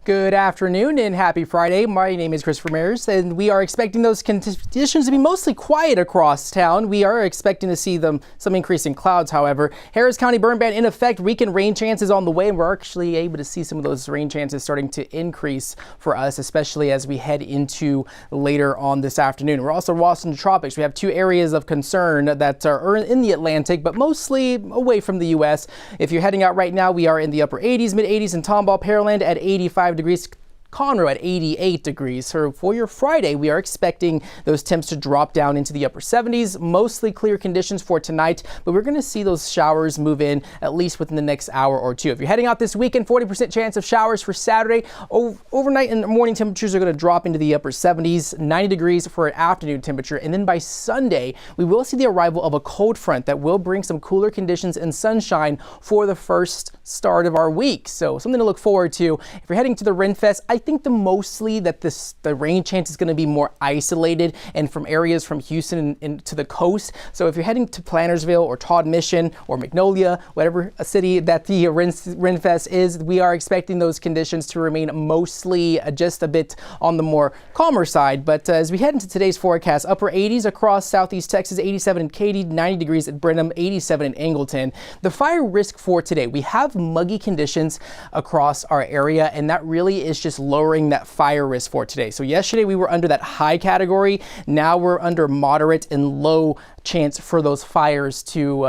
Good afternoon and happy Friday. My name is Ramirez, and we are expecting those conditions to be mostly quiet across town. We are expecting to see some increase in clouds, however. Harris County burn ban in effect, weekend rain chances on the way, and we're actually able to see some of those rain chances starting to increase for us, especially as we head into later on this afternoon. We're also watching the tropics. We have two areas of concern that are in the Atlantic, but mostly away from the U.S. If you're heading out right now, we are in the upper 80s, mid 80s in Tomball, Pearland at 85 degrees. Conroe at 88 degrees. So for your Friday, we are expecting those temps to drop down into the upper 70s. Mostly clear conditions for tonight, but we're going to see those showers move in at least within the next hour or two. If you're heading out this weekend, 40% chance of showers for Saturday. Overnight and morning temperatures are going to drop into the upper 70s, 90 degrees for an afternoon temperature. And then by Sunday, we will see the arrival of a cold front that will bring some cooler conditions and sunshine for the first start of our week. So something to look forward to. If you're heading to the Renfest, I think mostly that the rain chance is going to be more isolated and from areas from Houston and to the coast. So if you're heading to Plantersville or Todd Mission or Magnolia, whatever a city that the Renfest is, we are expecting those conditions to remain mostly just a bit on the more calmer side. But as we head into today's forecast, upper 80s across southeast Texas, 87 in Katy, 90 degrees at Brenham, 87 in Angleton. The fire risk for today, we have muggy conditions across our area, and that really is just lowering that fire risk for today. So yesterday we were under that high category. Now we're under moderate and low chance for those fires to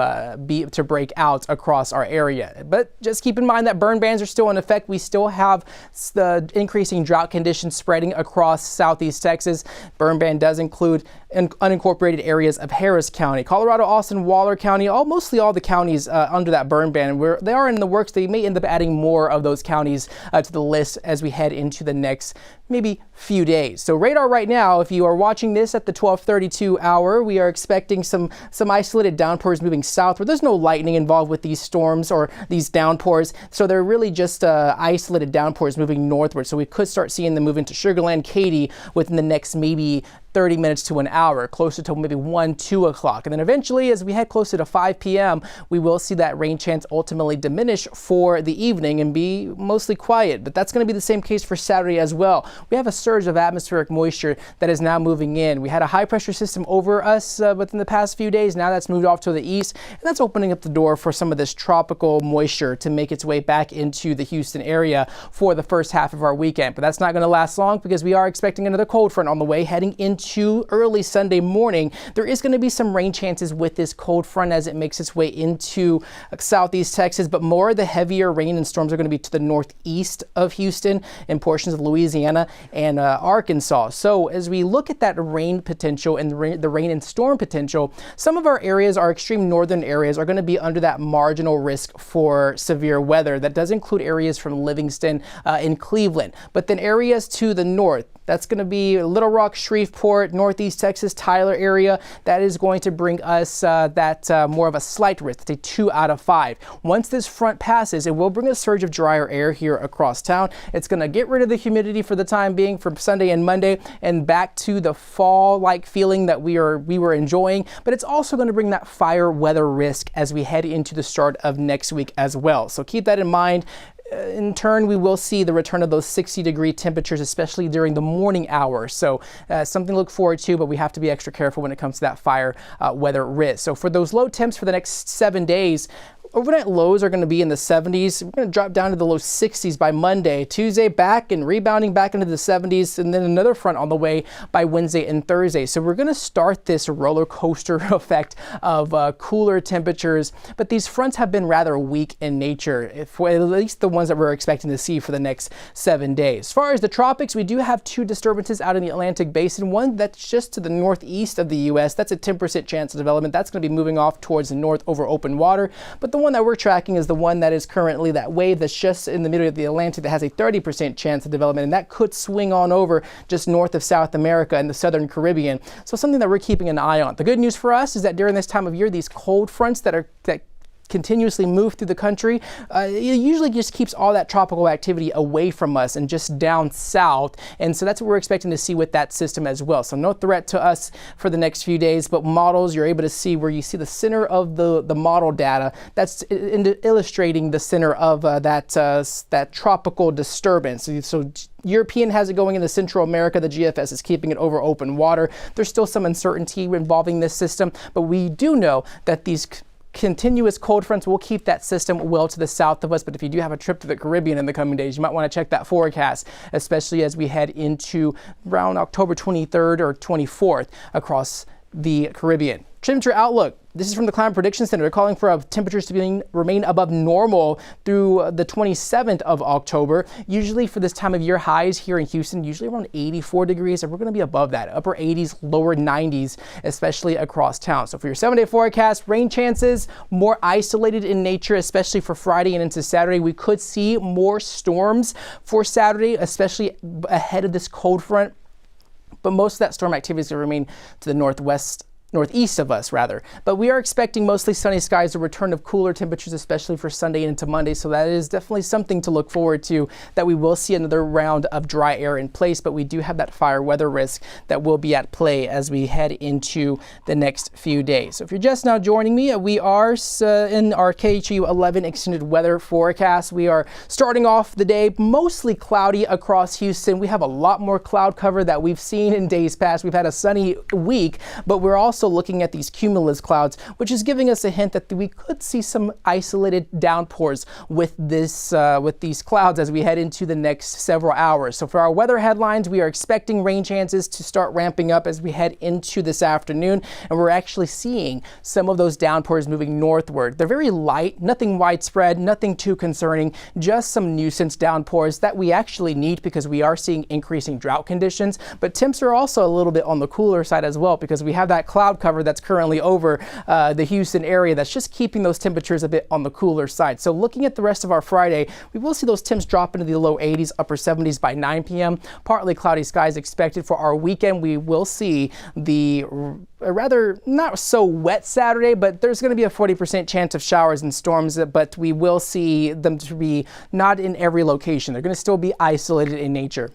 break out across our area. But just keep in mind that burn bans are still in effect. We still have the increasing drought conditions spreading across southeast Texas. Burn ban does include unincorporated areas of Harris County, Colorado, Austin, Waller County, mostly all the counties under that burn ban. They are in the works. They may end up adding more of those counties to the list as we head into the next maybe few days. So radar right now, if you are watching this at the 12:32 hour, we are expecting some isolated downpours moving southward. There's no lightning involved with these storms or these downpours, so they're really just isolated downpours moving northward. So we could start seeing them move into Sugar Land, Katy within the next maybe 30 minutes to an hour, closer to maybe 1, 2 o'clock. And then eventually, as we head closer to 5 p.m., we will see that rain chance ultimately diminish for the evening and be mostly quiet. But that's going to be the same case for Saturday as well. We have a surge of atmospheric moisture that is now moving in. We had a high pressure system over us within the past few days. Now that's moved off to the east, and that's opening up the door for some of this tropical moisture to make its way back into the Houston area for the first half of our weekend. But that's not going to last long because we are expecting another cold front on the way heading into early Sunday morning. There is going to be some rain chances with this cold front as it makes its way into southeast Texas, but more of the heavier rain and storms are going to be to the northeast of Houston and portions of Louisiana and Arkansas. So as we look at that rain potential and the rain and storm potential, some of our areas, our extreme northern areas, are going to be under that marginal risk for severe weather. That does include areas from Livingston and Cleveland, but then areas to the north, that's going to be Little Rock, Shreveport, Northeast Texas, Tyler area. That is going to bring us more of a slight risk. It's a 2 out of 5. Once this front passes, it will bring a surge of drier air here across town. It's going to get rid of the humidity for the time being for Sunday and Monday and back to the fall-like feeling that we were enjoying. But it's also going to bring that fire weather risk as we head into the start of next week as well. So keep that in mind. In turn, we will see the return of those 60-degree temperatures, especially during the morning hours. So something to look forward to, but we have to be extra careful when it comes to that fire weather risk. So for those low temps for the next 7 days, overnight lows are going to be in the 70s. We're going to drop down to the low 60s by Monday. Tuesday back and rebounding back into the 70s, and then another front on the way by Wednesday and Thursday. So we're going to start this roller coaster effect of cooler temperatures, but these fronts have been rather weak in nature, at least the ones that we're expecting to see for the next 7 days. As far as the tropics, we do have two disturbances out in the Atlantic Basin. One that's just to the northeast of the U.S. That's a 10% chance of development. That's going to be moving off towards the north over open water, but the one that we're tracking is the one that is currently that wave that's just in the middle of the Atlantic that has a 30% chance of development, and that could swing on over just north of South America and the southern Caribbean. So something that we're keeping an eye on. The good news for us is that during this time of year, these cold fronts that continuously move through the country, it usually just keeps all that tropical activity away from us and just down south. And so that's what we're expecting to see with that system as well. So no threat to us for the next few days, but models, you're able to see where you see the center of the model data. That's illustrating the center of that tropical disturbance. So European has it going into Central America. The GFS is keeping it over open water. There's still some uncertainty involving this system, but we do know that these continuous cold fronts will keep that system well to the south of us. But if you do have a trip to the Caribbean in the coming days, you might want to check that forecast, especially as we head into around October 23rd or 24th across the Caribbean. Temperature outlook. This is from the Climate Prediction Center. They're calling for temperatures to remain above normal through the 27th of October. Usually for this time of year, highs here in Houston, usually around 84 degrees, and we're going to be above that, upper 80s, lower 90s, especially across town. So for your 7-day forecast, rain chances more isolated in nature, especially for Friday and into Saturday. We could see more storms for Saturday, especially ahead of this cold front. But most of that storm activity is going to remain to the northeast of us rather. But we are expecting mostly sunny skies, a return of cooler temperatures, especially for Sunday and into Monday. So that is definitely something to look forward to, that we will see another round of dry air in place, but we do have that fire weather risk that will be at play as we head into the next few days. So if you're just now joining me, we are in our KHOU 11 extended weather forecast. We are starting off the day mostly cloudy across Houston. We have a lot more cloud cover that we've seen in days past. We've had a sunny week, but we're also looking at these cumulus clouds, which is giving us a hint that we could see some isolated downpours with these clouds as we head into the next several hours. So for our weather headlines, we are expecting rain chances to start ramping up as we head into this afternoon, and we're actually seeing some of those downpours moving northward. They're very light, nothing widespread, nothing too concerning, just some nuisance downpours that we actually need because we are seeing increasing drought conditions. But temps are also a little bit on the cooler side as well, because we have that cloud cover that's currently over the Houston area that's just keeping those temperatures a bit on the cooler side. So looking at the rest of our Friday, we will see those temps drop into the low 80s, upper 70s by 9 p.m. Partly cloudy skies expected for our weekend. We will see the rather not so wet Saturday, but there's going to be a 40% chance of showers and storms, but we will see them to be not in every location. They're going to still be isolated in nature.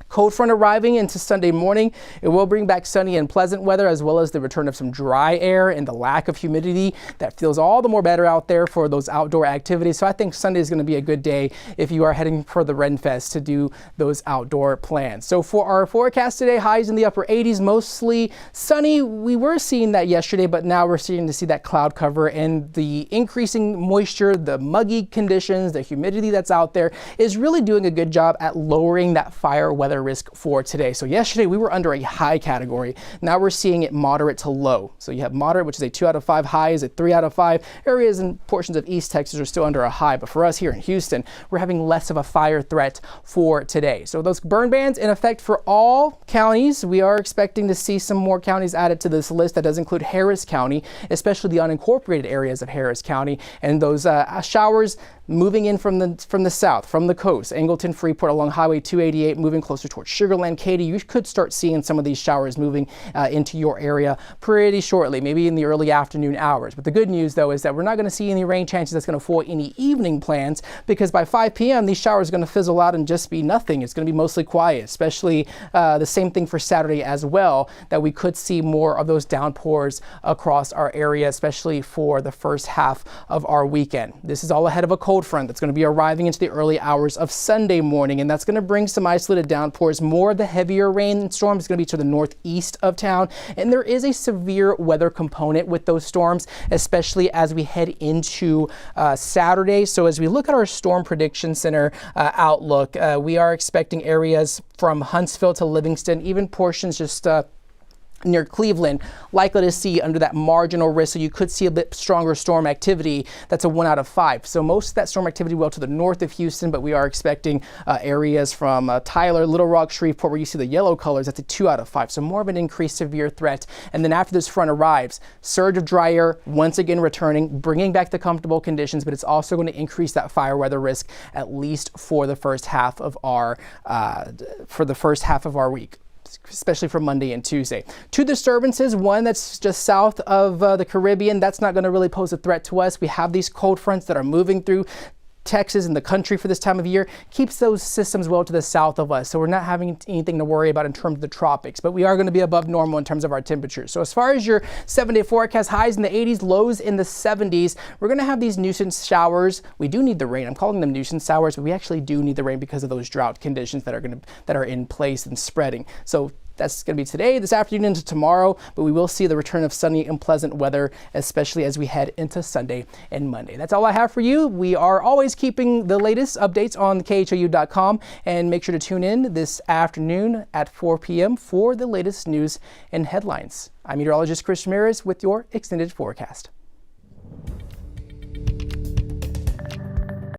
Cold front arriving into Sunday morning. It will bring back sunny and pleasant weather, as well as the return of some dry air and the lack of humidity that feels all the more better out there for those outdoor activities. So I think Sunday is going to be a good day if you are heading for the Renfest to do those outdoor plans. So for our forecast today, highs in the upper 80s, mostly sunny. We were seeing that yesterday, but now we're starting to see that cloud cover, and the increasing moisture, the muggy conditions, the humidity that's out there is really doing a good job at lowering that fire weather risk for today. So yesterday we were under a high category. Now we're seeing it moderate to low. So you have moderate, which is a 2 out of 5, high is a 3 out of 5. Areas and portions of East Texas are still under a high, but for us here in Houston, we're having less of a fire threat for today. So those burn bans in effect for all counties. We are expecting to see some more counties added to this list. That does include Harris County, especially the unincorporated areas of Harris County, and those showers moving in from the south, from the coast, Angleton, Freeport, along Highway 288, moving closer towards Sugar Land, Katy. You could start seeing some of these showers moving into your area pretty shortly, maybe in the early afternoon hours. But the good news, though, is that we're not going to see any rain chances that's going to foil any evening plans, because by 5 p.m. these showers are going to fizzle out and just be nothing. It's going to be mostly quiet, especially the same thing for Saturday as well, that we could see more of those downpours across our area, especially for the first half of our weekend. This is all ahead of a cold front that's going to be arriving into the early hours of Sunday morning, and that's going to bring some isolated downpours. More of the heavier rain and storms is going to be to the northeast of town, and there is a severe weather component with those storms, especially as we head into Saturday. So as we look at our Storm Prediction Center outlook, we are expecting areas from Huntsville to Livingston, even portions just near Cleveland, likely to see under that marginal risk. So you could see a bit stronger storm activity. That's a 1 out of 5. So most of that storm activity well to the north of Houston, but we are expecting areas from Tyler, Little Rock, Shreveport, where you see the yellow colors. That's a 2 out of 5. So more of an increased severe threat. And then after this front arrives, surge of dry air once again returning, bringing back the comfortable conditions, but it's also going to increase that fire weather risk, at least for the first half of our week. especially for Monday and Tuesday. Two disturbances, one that's just south of the Caribbean, that's not going to really pose a threat to us. We have these cold fronts that are moving through Texas and the country for this time of year, keeps those systems well to the south of us. So we're not having anything to worry about in terms of the tropics, but we are going to be above normal in terms of our temperatures. So as far as your 7-day forecast, highs in the 80s, lows in the 70s, we're going to have these nuisance showers. We do need the rain. I'm calling them nuisance showers, but we actually do need the rain because of those drought conditions that are in place and spreading. So that's going to be today, this afternoon, into tomorrow, but we will see the return of sunny and pleasant weather, especially as we head into Sunday and Monday. That's all I have for you. We are always keeping the latest updates on KHOU.com, and make sure to tune in this afternoon at 4 p.m. for the latest news and headlines. I'm meteorologist Chris Ramirez with your extended forecast.